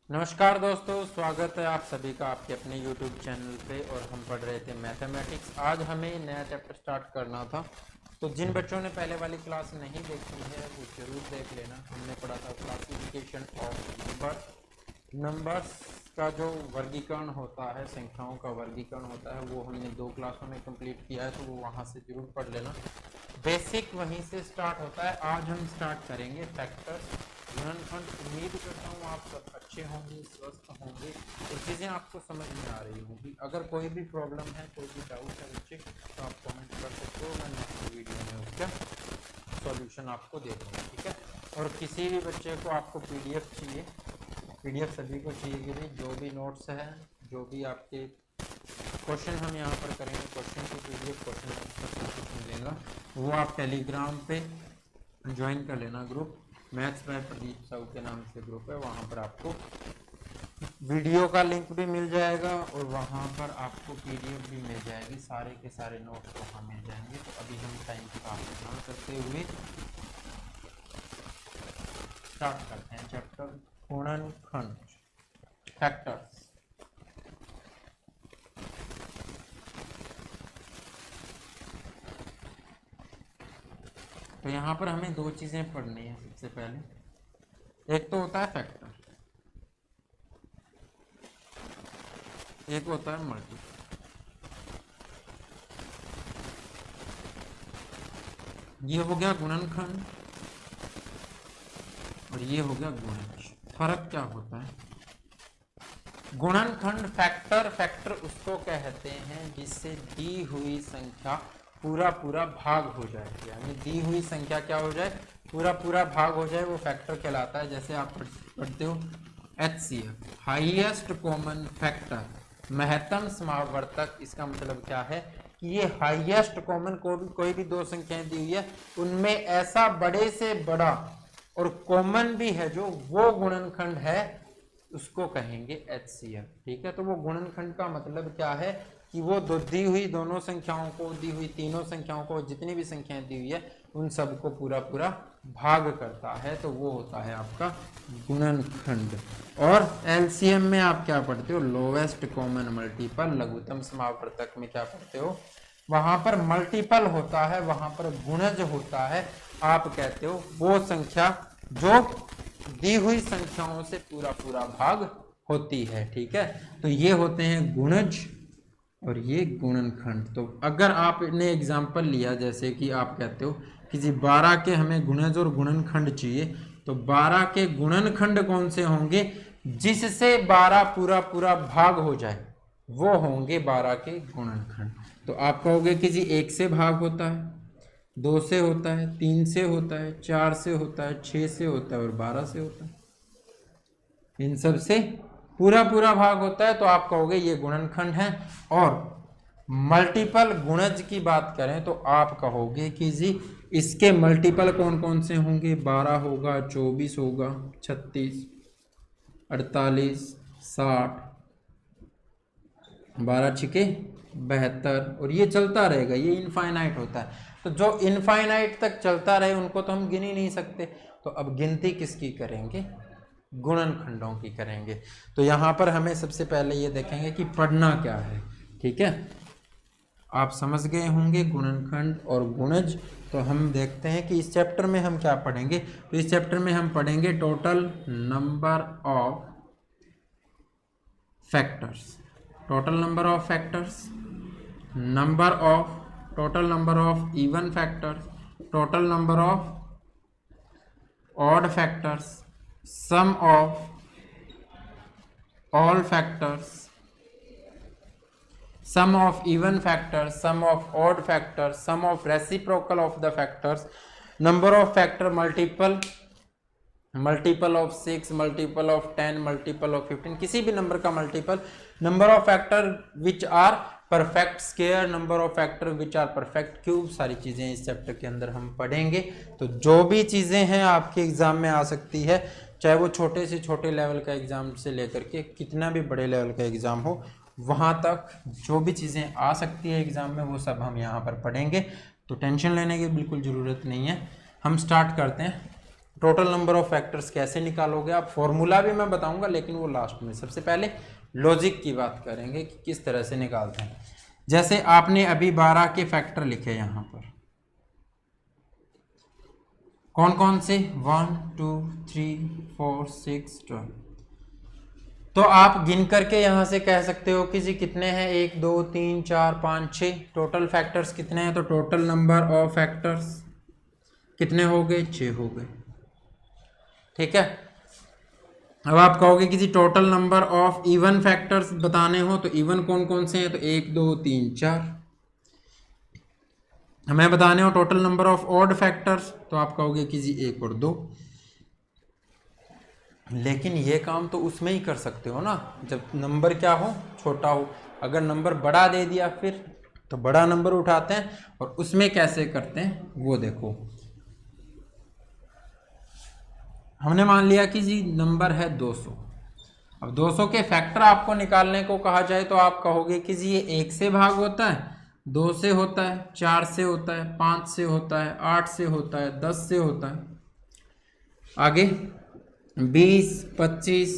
नमस्कार दोस्तों, स्वागत है आप सभी का आपके अपने YouTube चैनल पे। और हम पढ़ रहे थे मैथमेटिक्स। आज हमें नया चैप्टर स्टार्ट करना था, तो जिन बच्चों ने पहले वाली क्लास नहीं देखी है वो जरूर देख लेना। हमने पढ़ा था क्लासिफिकेशन ऑफ नंबर्स का जो वर्गीकरण होता है, संख्याओं का वर्गीकरण होता है, वो हमने 2 क्लासों में कंप्लीट किया है, तो वो वहाँ से जरूर पढ़ लेना। बेसिक वहीं से स्टार्ट होता है। आज हम स्टार्ट करेंगे फैक्टर्स, गुणनखंड। उम्मीद करता हूँ आप सब अच्छे होंगे, स्वस्थ होंगे और चीज़ें आपको समझ में आ रही होंगी। अगर कोई भी प्रॉब्लम है, कोई भी डाउट है बच्चे, तो आप कमेंट कर सकते हो। मैं नेक्स्ट वीडियो में उसका सॉल्यूशन आपको दे दूँगा, ठीक है। और किसी भी बच्चे को आपको पीडीएफ चाहिए, पीडीएफ सभी को चाहिए कि भाई जो भी नोट्स हैं, जो भी आपके क्वेश्चन हम यहाँ पर करेंगे, क्वेश्चन की पीडीएफ, क्वेश्चन मिलेगा, वो आप टेलीग्राम पे ज्वाइन कर लेना। Group maths by Pradeep Sahu के नाम से ग्रुप है, वहाँ पर आपको वीडियो का लिंक भी मिल जाएगा और वहाँ पर आपको पीडीएफ भी मिल जाएगी। सारे के सारे नोट्स वहाँ मिल जाएंगे। तो अभी हम टाइम का इस्तेमाल करते हुए स्टार्ट करते हैं चैप्टर गुणनखंड, फैक्टर्स। तो यहाँ पर हमें 2 चीज़ें पढ़नी है। सबसे पहले एक तो होता है फैक्टर, एक होता है मल्टीपल। ये हो गया गुणनखंड और ये हो गया गुणज। फर्क क्या होता है? गुणनखंड फैक्टर, फैक्टर उसको कहते हैं जिससे दी हुई संख्या पूरा पूरा भाग हो जाए, यानी दी हुई संख्या क्या हो जाए, पूरा पूरा भाग हो जाए, वो फैक्टर कहलाता है। जैसे आप पढ़ते हो HCF, हाईएस्ट कॉमन फैक्टर, महत्तम समावर्तक। इसका मतलब क्या है कि ये हाईएस्ट कॉमन कोई भी 2 संख्याएं दी हुई है, उनमें ऐसा बड़े से बड़ा और कॉमन भी है जो वो गुणनखंड है, उसको कहेंगे HCF, ठीक है। तो वो गुणनखंड का मतलब क्या है कि वो दी हुई दोनों संख्याओं को, दी हुई तीनों संख्याओं को, जितनी भी संख्याएं दी हुई है उन सबको पूरा पूरा भाग करता है, तो वो होता है आपका गुणनखंड। और LCM में आप क्या पढ़ते हो? Lowest common multiple. लघुत्तम समावर्तक में क्या पढ़ते हो? वहां पर मल्टीपल होता है, वहां पर गुणज होता है। आप कहते हो वो संख्या जो दी हुई संख्याओं से पूरा पूरा भाग होती है, ठीक है। तो ये होते हैं गुणज और ये गुणनखंड। तो अगर आपने एग्जाम्पल लिया, जैसे कि आप कहते हो कि जी 12 के हमें गुणज और गुणनखंड चाहिए, तो 12 के गुणनखंड कौन से होंगे? जिससे 12 पूरा पूरा भाग हो जाए वो होंगे 12 के गुणनखंड। तो आप कहोगे कि जी 1 से भाग होता है, 2 से होता है, 3 से होता है, 4 से होता है, 6 से होता है और 12 से होता है। इन सब से पूरा पूरा भाग होता है, तो आप कहोगे ये गुणनखंड है। और मल्टीपल गुणज की बात करें तो आप कहोगे कि जी इसके मल्टीपल कौन कौन से होंगे? 12 होगा, 24 होगा, 36, 48, 60, 12 छिके 72, और ये चलता रहेगा। ये इनफाइनाइट होता है। तो जो इनफाइनाइट तक चलता रहे उनको तो हम गिन ही नहीं सकते। तो अब गिनती किसकी करेंगे? गुणनखंडों की करेंगे। तो यहाँ पर हमें सबसे पहले ये देखेंगे कि पढ़ना क्या है, ठीक है। आप समझ गए होंगे गुणनखंड और गुणज। तो हम देखते हैं कि इस चैप्टर में हम क्या पढ़ेंगे। तो इस चैप्टर में हम पढ़ेंगे total number of factors, total number of factors, number of, total number of even factors, total number of odd factors, sum of all factors, sum of even factors, sum of odd factors, sum of reciprocal of the factors, number of factor multiple, multiple of 6, multiple of 10, multiple of 15, किसी भी number का multiple, number of factor which are perfect square, number of factor which are perfect cube, सारी चीज़ें इस chapter के अंदर हम पढ़ेंगे। तो जो भी चीज़ें हैं आपके एग्जाम में आ सकती है, चाहे वो छोटे से छोटे लेवल का एग्जाम से लेकर के कितना भी बड़े लेवल का एग्जाम हो, वहाँ तक जो भी चीज़ें आ सकती है एग्जाम में वो सब हम यहाँ पर पढ़ेंगे। तो टेंशन लेने की बिल्कुल ज़रूरत नहीं है। हम स्टार्ट करते हैं टोटल नंबर ऑफ फैक्टर्स कैसे निकालोगे आप, फॉर्मूला भी मैं बताऊंगा लेकिन वो लास्ट में। सबसे पहले लॉजिक की बात करेंगे कि किस तरह से निकालते हैं। जैसे आपने अभी 12 के फैक्टर लिखे यहाँ पर, कौन कौन से, 1 2 3 4 6 12। तो आप गिन करके यहाँ से कह सकते हो कि जी कितने हैं, 1 2 3 4 5 6। टोटल फैक्टर्स कितने हैं, तो टोटल नंबर ऑफ फैक्टर्स कितने हो गए, 6 हो गए। ठीक है। अब आप कहोगे कि जी total number of even factors बताने हो, तो इवन कौन कौन से हैं, तो 1 2 3 4। हमें बताने हो total number of odd factors, तो आप कहोगे कि जी 1 और 2। लेकिन ये काम तो उसमें ही कर सकते हो ना जब नंबर क्या हो, छोटा हो। अगर नंबर बड़ा दे दिया फिर तो बड़ा नंबर उठाते हैं, और उसमें कैसे करते हैं वो देखो। हमने मान लिया कि जी नंबर है 200। अब 200 के फैक्टर आपको निकालने को कहा जाए तो आप कहोगे कि जी ये 1 से भाग होता है, 2 से होता है, 4 से होता है, 5 से होता है, 8 से होता है, 10 से होता है, आगे 20 25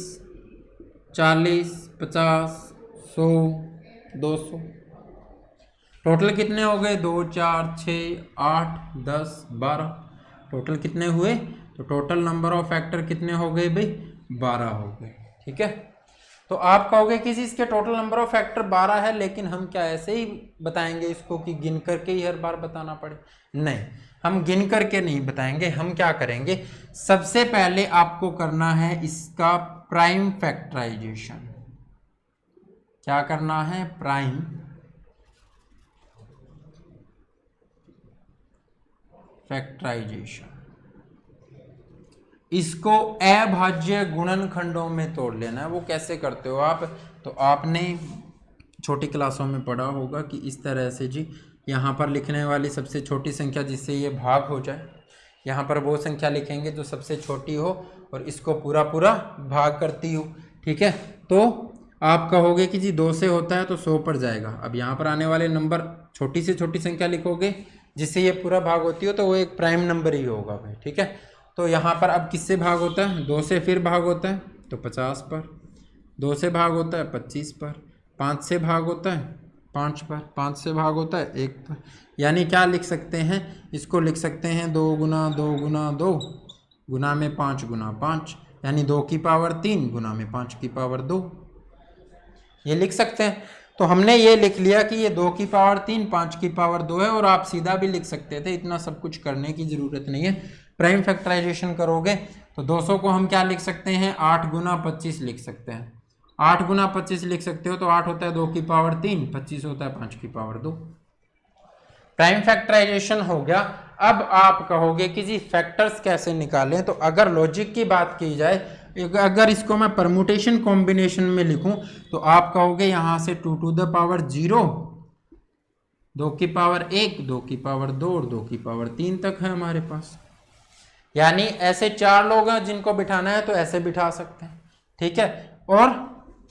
40 50 100 200। टोटल कितने हो गए, 2 4 6 8 10 12। टोटल कितने हुए, तो टोटल नंबर ऑफ फैक्टर कितने हो गए भाई, 12 हो गए। ठीक है। तो आप कहोगे कि इसके टोटल नंबर ऑफ फैक्टर 12 है, लेकिन हम क्या ऐसे ही बताएंगे इसको कि गिन करके ही हर बार बताना पड़े, नहीं, हम गिन करके नहीं बताएंगे। हम क्या करेंगे, सबसे पहले आपको करना है इसका प्राइम फैक्टराइजेशन। क्या करना है, प्राइम फैक्टराइजेशन। इसको अभाज्य गुणनखंडों में तोड़ लेना है। वो कैसे करते हो आप, तो आपने छोटी क्लासों में पढ़ा होगा कि इस तरह से जी यहाँ पर लिखने वाली सबसे छोटी संख्या जिससे ये भाग हो जाए, यहाँ पर वो संख्या लिखेंगे जो सबसे छोटी हो और इसको पूरा पूरा भाग करती हो। ठीक है। तो आप कहोगे कि जी 2 से होता है तो 100 पर जाएगा। अब यहाँ पर आने वाले नंबर छोटी से छोटी संख्या लिखोगे जिससे ये पूरा भाग होती हो, तो वो एक प्राइम नंबर ही होगा भाई। ठीक है। तो यहाँ पर अब किससे भाग होता है, 2 से फिर भाग होता है तो 50 पर, 2 से भाग होता है 25 पर, 5 से भाग होता है 5 पर, 5 से भाग होता है 1 पर। यानी क्या लिख सकते हैं, इसको लिख सकते हैं 2 गुना 2 गुना 2 गुना में 5 गुना 5, यानी 2 की पावर 3 गुना में 5 की पावर 2, ये लिख सकते हैं। तो हमने ये लिख लिया कि ये 2 की पावर 3 5 की पावर 2 है, और आप सीधा भी लिख सकते थे, इतना सब कुछ करने की ज़रूरत नहीं है। प्राइम फैक्टराइजेशन करोगे तो 200 को हम क्या लिख सकते हैं, 8 गुना 25 लिख सकते हैं। 8 गुना 25 लिख सकते हो तो 8 होता है 2 की पावर 3, 25 होता है 5 की पावर 2। प्राइम फैक्टराइजेशन हो गया। अब आप कहोगे कि जी फैक्टर्स कैसे निकालें, तो अगर लॉजिक की बात की जाए, अगर इसको मैं परमुटेशन कॉम्बिनेशन में लिखूं तो आप कहोगे यहाँ से 2 टू द पावर 0, 2 की पावर 1, 2 की पावर 2 और 2 की पावर 3 तक है हमारे पास। यानी ऐसे 4 लोग हैं जिनको बिठाना है तो ऐसे बिठा सकते हैं। ठीक है। और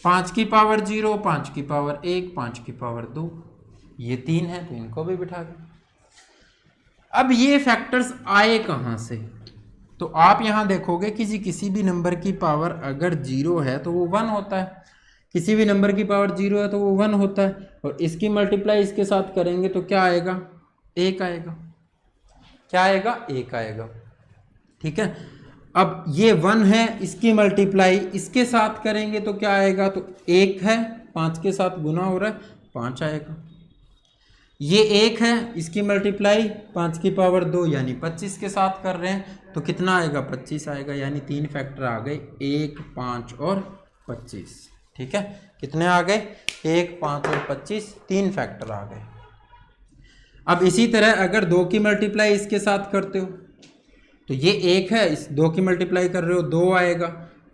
5 की पावर 0, 5 की पावर 1, 5 की पावर 2, ये 3 है तो इनको भी बिठा दें। अब ये फैक्टर्स आए कहाँ से, तो आप यहाँ देखोगे कि जी किसी भी नंबर की पावर अगर 0 है तो वो 1 होता है, किसी भी नंबर की पावर 0 है तो वो 1 होता है, और इसकी मल्टीप्लाई इसके साथ करेंगे तो क्या आएगा, 1 आएगा। क्या आएगा, 1 आएगा। ठीक है। अब ये 1 है, इसकी मल्टीप्लाई इसके साथ करेंगे तो क्या आएगा, तो 1 है, 5 के साथ गुना हो रहा है 5 आएगा। ये 1 है, इसकी मल्टीप्लाई 5 की पावर 2 यानी 25 के साथ कर रहे हैं तो कितना आएगा, 25 आएगा। यानी 3 फैक्टर आ गए, 1 5 और 25। ठीक है। कितने आ गए, 1 5 और 25, 3 फैक्टर आ गए। अब इसी तरह अगर 2 की मल्टीप्लाई इसके साथ करते हो तो ये 1 है, इस 2 की मल्टीप्लाई कर रहे हो 2 आएगा,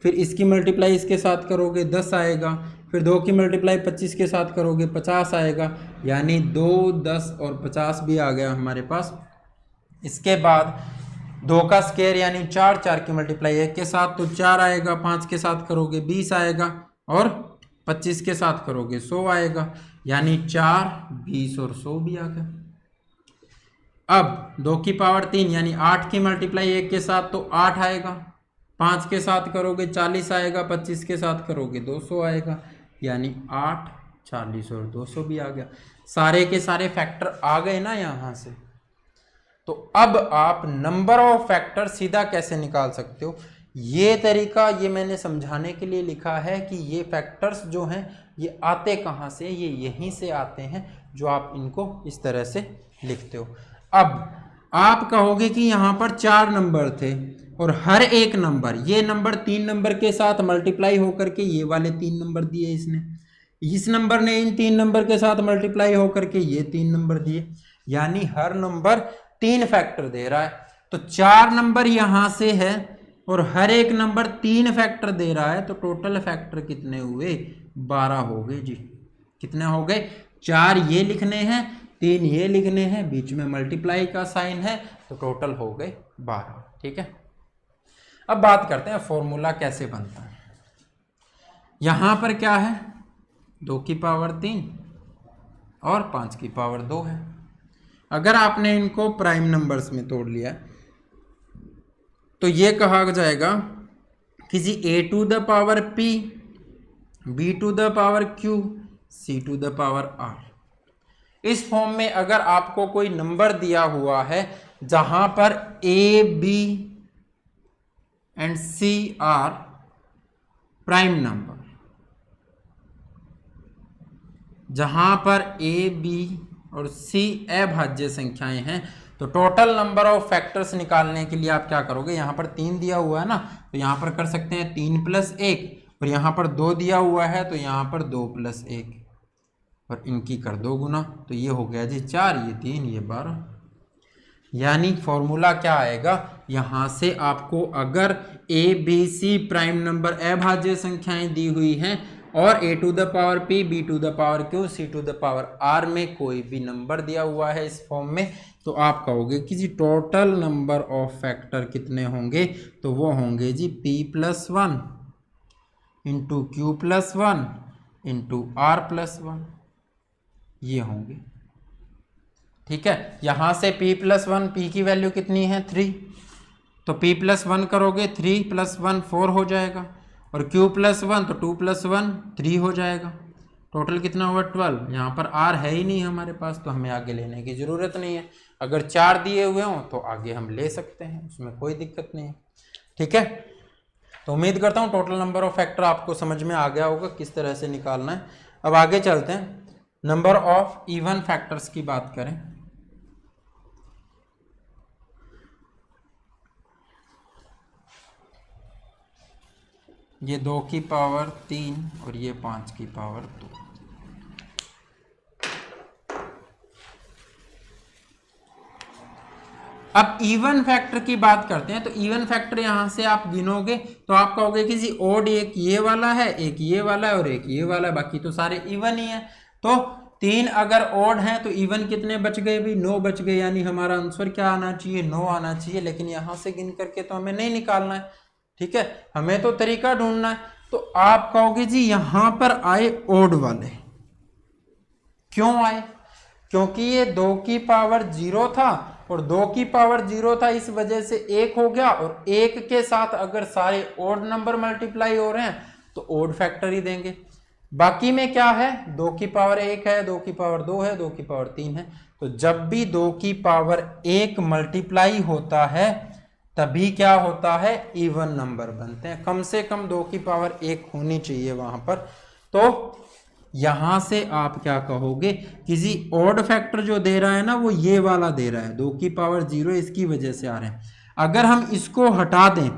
फिर इसकी मल्टीप्लाई इसके साथ करोगे 10 आएगा, फिर 2 की मल्टीप्लाई 25 के साथ करोगे 50 आएगा। यानी 2 10 और 50 भी आ गया हमारे पास। इसके बाद 2 का स्क्वायर यानी 4, 4 की मल्टीप्लाई 1 के साथ तो 4 आएगा, 5 के साथ करोगे 20 आएगा, और 25 के साथ करोगे 100 आएगा। यानी 4 20 और 100 भी आ गया। अब 2 की पावर 3 यानी 8 की मल्टीप्लाई 1 के साथ तो 8 आएगा, 5 के साथ करोगे 40 आएगा, 25 के साथ करोगे 200 आएगा, यानी 8, 40 और 200 भी आ गया। सारे के सारे फैक्टर आ गए ना यहाँ से। तो अब आप नंबर ऑफ फैक्टर सीधा कैसे निकाल सकते हो, ये तरीका ये मैंने समझाने के लिए लिखा है कि ये फैक्टर्स जो हैं ये आते कहाँ से, ये यहीं से आते हैं, जो आप इनको इस तरह से लिखते हो। अब आप कहोगे कि यहाँ पर 4 नंबर थे और हर एक नंबर, ये नंबर 3 नंबर के साथ मल्टीप्लाई होकर के ये वाले 3 नंबर दिए इसने, इस नंबर ने इन 3 नंबर के साथ मल्टीप्लाई होकर के ये 3 नंबर दिए, यानी हर नंबर 3 फैक्टर दे रहा है। तो 4 नंबर यहाँ से है और हर एक नंबर 3 फैक्टर दे रहा है, तो टोटल फैक्टर कितने हुए, 12 हो गए जी। कितने हो गए, 4 ये लिखने हैं, 3 ये लिखने हैं, बीच में मल्टीप्लाई का साइन है, तो टोटल हो गए 12। ठीक है, अब बात करते हैं फॉर्मूला कैसे बनता है। यहां पर क्या है, 2 की पावर 3 और 5 की पावर 2 है। अगर आपने इनको प्राइम नंबर्स में तोड़ लिया तो ये कहा जाएगा किसी a to the power p, b to the power q, c to the power r। इस फॉर्म में अगर आपको कोई नंबर दिया हुआ है जहां पर a, b and c are prime number, जहां पर a, b और c अभाज्य संख्याएं हैं, तो टोटल नंबर ऑफ फैक्टर्स निकालने के लिए आप क्या करोगे, यहाँ पर 3 दिया हुआ है ना, तो यहाँ पर कर सकते हैं 3 + 1, और यहाँ पर 2 दिया हुआ है तो यहाँ पर 2 + 1, और इनकी कर दो गुना, तो ये हो गया जी 4, ये 3, ये 12। यानी फॉर्मूला क्या आएगा, यहाँ से आपको अगर a, b, c prime number अभाज्य संख्याएं दी हुई हैं और a to the power p, b to the power q, c to the power r में कोई भी नंबर दिया हुआ है इस फॉर्म में, तो आप कहोगे कि जी टोटल नंबर ऑफ फैक्टर कितने होंगे, तो वो होंगे जी p+1 into q+1 into r+1, ये होंगे। ठीक है, यहां से p+1, p की वैल्यू कितनी है 3, तो p+1 करोगे 3 + 1 4 हो जाएगा, और q+1 तो 2 + 1 3 हो जाएगा। टोटल कितना हुआ 12। यहाँ पर r है ही नहीं हमारे पास, तो हमें आगे लेने की ज़रूरत नहीं है। अगर 4 दिए हुए हों तो आगे हम ले सकते हैं, उसमें कोई दिक्कत नहीं है। ठीक है, तो उम्मीद करता हूँ टोटल नंबर ऑफ फैक्टर आपको समझ में आ गया होगा किस तरह से निकालना है। अब आगे चलते हैं, नंबर ऑफ इवन फैक्टर्स की बात करें। ये 2 की पावर 3 और ये 5 की पावर 2। अब इवन फैक्टर की बात करते हैं, तो इवन फैक्टर यहां से आप गिनोगे तो आप कहोगे कि जी ओड एक ये वाला है, एक ये वाला है और एक ये वाला है, बाकी तो सारे इवन ही हैं। तो 3 अगर ओड हैं तो इवन कितने बच गए भी, 9 बच गए, यानी हमारा आंसर क्या आना चाहिए, 9 आना चाहिए। लेकिन यहां से गिन करके तो हमें नहीं निकालना है, ठीक है, हमें तो तरीका ढूंढना है। तो आप कहोगे जी यहां पर आए ओड वाले, क्यों आए, क्योंकि ये 2 की पावर 0 था और 2 की पावर 0 था, इस वजह से 1 हो गया, और 1 के साथ अगर सारे ओड नंबर मल्टीप्लाई हो रहे हैं तो ओड फैक्टर ही देंगे। बाकी में क्या है, 2 की पावर 1 है, 2 की पावर 2 है, 2 की पावर 3 है। तो जब भी 2 की पावर 1 मल्टीप्लाई होता है तभी क्या होता है, इवन नंबर बनते हैं। कम से कम 2 की पावर 1 होनी चाहिए वहां पर। तो यहां से आप क्या कहोगे, किसी ऑड फैक्टर जो दे रहा है ना वो ये वाला दे रहा है, 2 की पावर 0, इसकी वजह से आ रहे हैं। अगर हम इसको हटा दें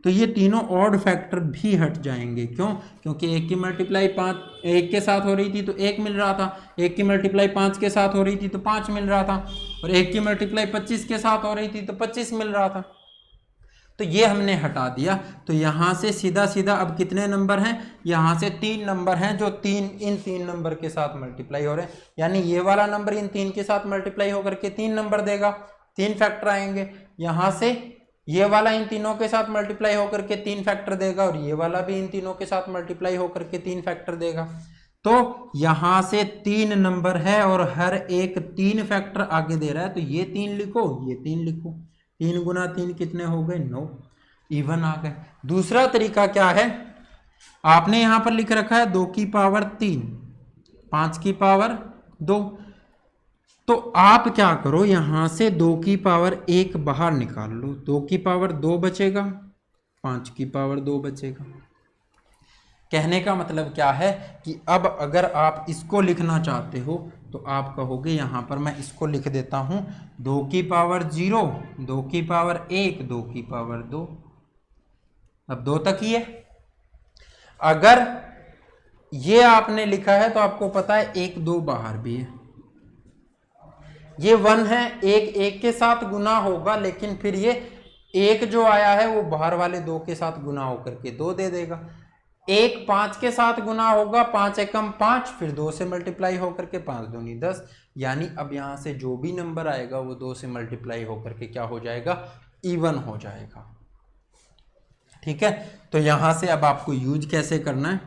तो ये तीनों ऑड फैक्टर भी हट जाएंगे। क्यों, क्योंकि 1 की मल्टीप्लाई 5 1 के साथ हो रही थी तो 1 मिल रहा था, 1 की मल्टीप्लाई 5 के साथ हो रही थी तो 5 मिल रहा था, और 1 की मल्टीप्लाई 25 के साथ हो रही थी तो 25 मिल रहा था। तो ये हमने हटा दिया। तो यहाँ से सीधा सीधा अब कितने नंबर हैं, यहाँ से 3 नंबर हैं जो इन 3 नंबर के साथ मल्टीप्लाई हो रहे हैं, यानी ये वाला नंबर इन 3 के साथ मल्टीप्लाई होकर के 3 नंबर देगा, 3 फैक्टर आएंगे। यहाँ से ये वाला इन तीनों के साथ मल्टीप्लाई होकर के 3 फैक्टर देगा, और ये वाला भी इन तीनों के साथ मल्टीप्लाई होकर के 3 फैक्टर देगा। तो यहां से 3 नंबर है और हर एक 3 फैक्टर आगे दे रहा है, तो ये 3 लिखो, ये 3 लिखो। 3 गुना 3 कितने हो गए? 9, इवन आ गए। दूसरा तरीका क्या है, आपने यहां पर लिख रखा है 2 की पावर 3, 5 की पावर 2, तो आप क्या करो, यहां से 2 की पावर 1 बाहर निकाल लो, 2 की पावर 2 बचेगा, 5 की पावर 2 बचेगा। कहने का मतलब क्या है कि अब अगर आप इसको लिखना चाहते हो तो आप कहोगे, यहां पर मैं इसको लिख देता हूं 2 की पावर 0, 2 की पावर 1, 2 की पावर 2। अब 2 तक ही है। अगर ये आपने लिखा है तो आपको पता है 1 2 बाहर भी है, ये 1 है, 1 1 के साथ गुना होगा, लेकिन फिर ये 1 जो आया है वो बाहर वाले 2 के साथ गुना होकर के 2 दे देगा। 1 5 के साथ गुना होगा, 5 एकम 5, फिर 2 से मल्टीप्लाई होकर के 5 दूनी 10, यानी अब यहां से जो भी नंबर आएगा वो 2 से मल्टीप्लाई होकर के क्या हो जाएगा? इवन हो जाएगा। ठीक है, तो यहां से अब आपको यूज कैसे करना है,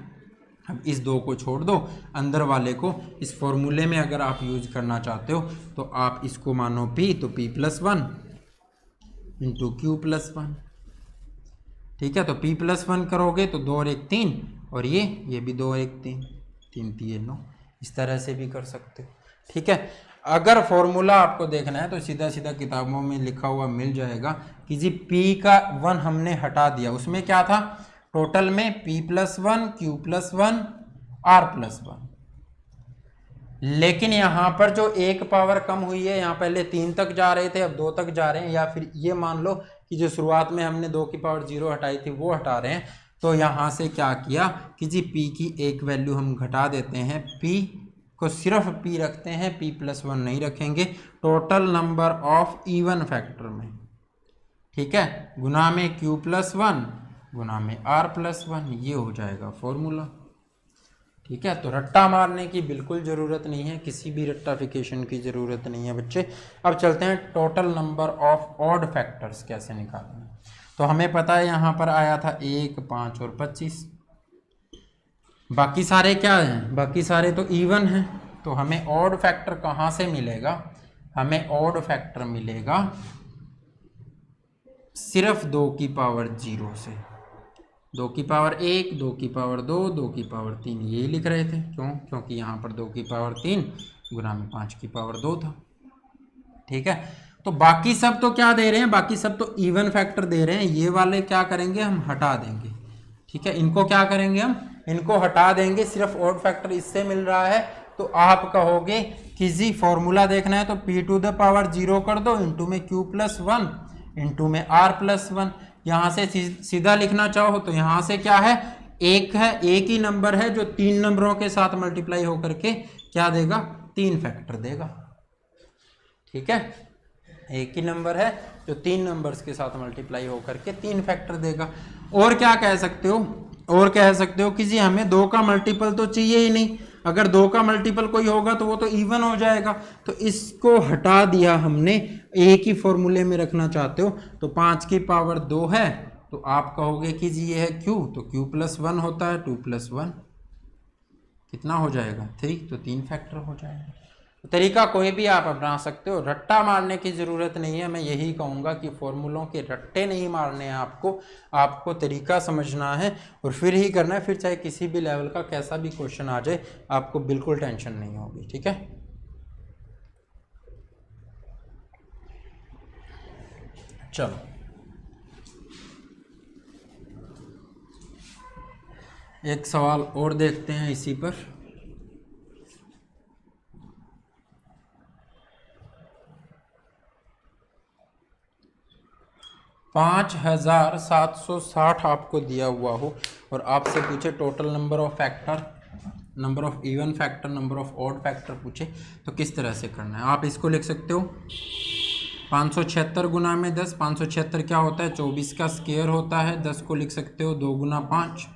अब इस 2 को छोड़ दो, अंदर वाले को इस फॉर्मूले में अगर आप यूज करना चाहते हो तो आप इसको मानो p, तो p + 1 इंटू q + 1। ठीक है, तो p + 1 करोगे तो 2 और 1 3, और ये भी 2 और 1 3, 3 3 9, इस तरह से भी कर सकते हो। ठीक है, अगर फॉर्मूला आपको देखना है तो सीधा सीधा किताबों में लिखा हुआ मिल जाएगा कि जी p का 1 हमने हटा दिया, उसमें क्या था टोटल में p + 1, q + 1, r + 1, लेकिन यहाँ पर जो 1 पावर कम हुई है, यहाँ पहले 3 तक जा रहे थे अब 2 तक जा रहे हैं, या फिर ये मान लो कि जो शुरुआत में हमने 2 की पावर 0 हटाई थी वो हटा रहे हैं, तो यहाँ से क्या किया कि जी p की एक वैल्यू हम घटा देते हैं, p को सिर्फ p रखते हैं, p + 1 नहीं रखेंगे, total number of even factor में। ठीक है, गुना में q + 1 गुना में r + 1, ये हो जाएगा फॉर्मूला। ठीक है, तो रट्टा मारने की बिल्कुल ज़रूरत नहीं है, किसी भी रट्टाफिकेशन की ज़रूरत नहीं है बच्चे। अब चलते हैं total number of odd factors कैसे निकालना है। तो हमें पता है यहाँ पर आया था 1, 5 और 25, बाकी सारे क्या हैं, बाकी सारे तो इवन हैं, तो हमें ऑड फैक्टर कहाँ से मिलेगा, हमें ऑड फैक्टर मिलेगा सिर्फ 2 की पावर 0 से, 2 की पावर 1, 2 की पावर 2, 2 की पावर 3, ये लिख रहे थे, क्योंकि यहाँ पर 2 की पावर 3 गुना में 5 की पावर 2 था। ठीक है, तो बाकी सब तो क्या दे रहे हैं, बाकी सब तो इवन फैक्टर दे रहे हैं, ये वाले क्या करेंगे हम हटा देंगे। ठीक है, इनको क्या करेंगे हम, इनको हटा देंगे, सिर्फ ऑड फैक्टर इससे मिल रहा है, तो आप कहोगे कि जी फॉर्मूला देखना है तो p⁴ 0 कर दो, इंटू में q + 1 इंटू में r + 1। यहाँ से सीधा लिखना चाहो तो यहाँ से क्या है, एक है, एक ही नंबर है जो 3 नंबरों के साथ मल्टीप्लाई होकर के क्या देगा, 3 फैक्टर देगा। ठीक है, एक ही नंबर है जो 3 नंबर्स के साथ मल्टीप्लाई होकर के 3 फैक्टर देगा। और क्या कह सकते हो, और कह सकते हो कि जी हमें 2 का मल्टीपल तो चाहिए ही नहीं, अगर 2 का मल्टीपल कोई होगा तो वो तो इवन हो जाएगा, तो इसको हटा दिया हमने, एक ही फॉर्मूले में रखना चाहते हो तो 5 की पावर 2 है, तो आप कहोगे कि जी ये है q, तो q + 1 होता है, 2 + 1 कितना हो जाएगा 3, तो 3 फैक्टर हो जाएगा। तो तरीका कोई भी आप अपना सकते हो, रट्टा मारने की ज़रूरत नहीं है। मैं यही कहूँगा कि फॉर्मूलों के रट्टे नहीं मारने हैं आपको तरीका समझना है और फिर ही करना है, फिर चाहे किसी भी लेवल का कैसा भी क्वेश्चन आ जाए आपको बिल्कुल टेंशन नहीं होगी। ठीक है, चलो एक सवाल और देखते हैं इसी पर। 5760 आपको दिया हुआ हो और आपसे पूछे total number of factor, number of even factor, number of odd factor पूछे तो किस तरह से करना है। आप इसको लिख सकते हो 576 गुना में 10, 576 क्या होता है 24 का स्क्वायर होता है, 10 को लिख सकते हो 2 गुना 5।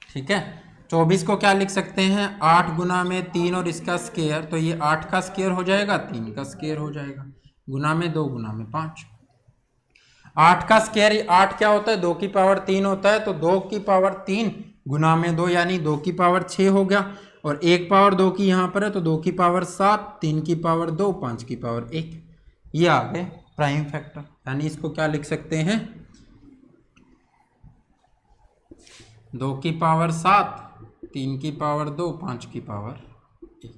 ठीक है, 24 को क्या लिख सकते हैं 8 गुना में 3 और इसका स्क्वायर, तो ये 8 का स्क्वायर हो जाएगा, 3 का स्क्वायर हो जाएगा, गुना में 2 गुना में 5। 8 का स्क्वायर 8 क्या होता है, 2 की पावर 3 होता है, तो 2 की पावर 3 गुना में 2 यानी 2 की पावर 6 हो गया, और 1 पावर 2 की यहाँ पर है तो 2 की पावर 7, 3 की पावर 2, 5 की पावर 1, ये आ गए प्राइम फैक्टर। यानी इसको क्या लिख सकते हैं, 2 की पावर 7, 3 की पावर 2, 5 की पावर 1।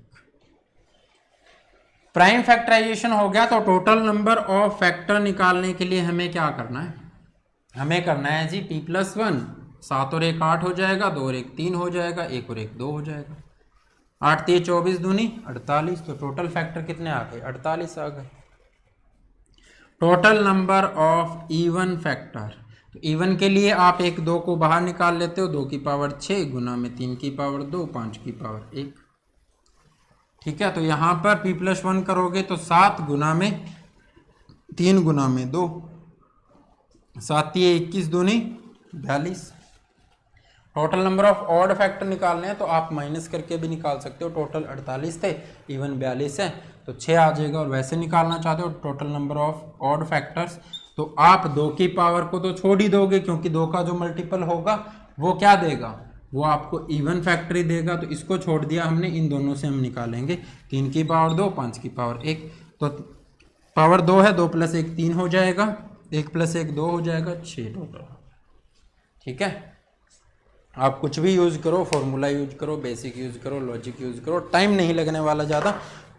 प्राइम फैक्टराइजेशन हो गया, तो टोटल नंबर ऑफ फैक्टर निकालने के लिए हमें क्या करना है, हमें करना है जी p+1, 7 और 1 8 हो जाएगा, 2 और 1 3 हो जाएगा, 1 और 1 2 हो जाएगा, 8 3 24 दूनी 48, तो टोटल फैक्टर कितने आ गए, 48 आ गए। Total number of even factor, तो इवन के लिए आप 1 2 को बाहर निकाल लेते हो, 2 की पावर 6 गुना में 3 की पावर 2, 5 की पावर 1, ठीक है। तो यहाँ पर p+1 करोगे तो 7 गुना में 3 गुना में 2, 7 21 दूनी 42। Total number of odd factor निकालने हैं तो आप माइनस करके भी निकाल सकते हो, टोटल 48 थे, इवन 42 है तो 6 आ जाएगा। और वैसे निकालना चाहते हो total number of odd factors, तो आप 2 की पावर को तो छोड़ ही दोगे, क्योंकि 2 का जो मल्टीपल होगा वो क्या देगा, वो आपको इवन फैक्टर ही देगा, तो इसको छोड़ दिया हमने, इन दोनों से हम निकालेंगे 3 की पावर 2, 5 की पावर 1, तो पावर 2 है, 2 + 1 3 हो जाएगा, 1 + 1 2 हो जाएगा, 6 टोटल, ठीक है। आप कुछ भी यूज़ करो, फॉर्मूला यूज करो, बेसिक यूज़ करो, लॉजिक यूज़ करो, टाइम नहीं लगने वाला ज़्यादा।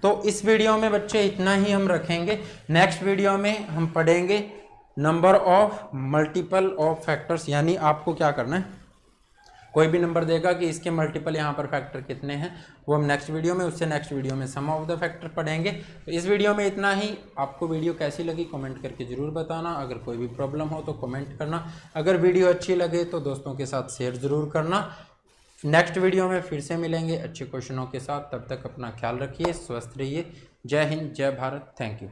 तो इस वीडियो में बच्चे इतना ही हम रखेंगे। नेक्स्ट वीडियो में हम पढ़ेंगे number of multiple of factors, यानी आपको क्या करना है, कोई भी नंबर देगा कि इसके मल्टीपल यहाँ पर फैक्टर कितने हैं, वो हम नेक्स्ट वीडियो में, उससे नेक्स्ट वीडियो में सम ऑफ द फैक्टर पढ़ेंगे। तो इस वीडियो में इतना ही। आपको वीडियो कैसी लगी कमेंट करके ज़रूर बताना, अगर कोई भी प्रॉब्लम हो तो कमेंट करना, अगर वीडियो अच्छी लगे तो दोस्तों के साथ शेयर ज़रूर करना। नेक्स्ट वीडियो में फिर से मिलेंगे अच्छे क्वेश्चनों के साथ, तब तक अपना ख्याल रखिए, स्वस्थ रहिए। जय हिंद, जय भारत, थैंक यू।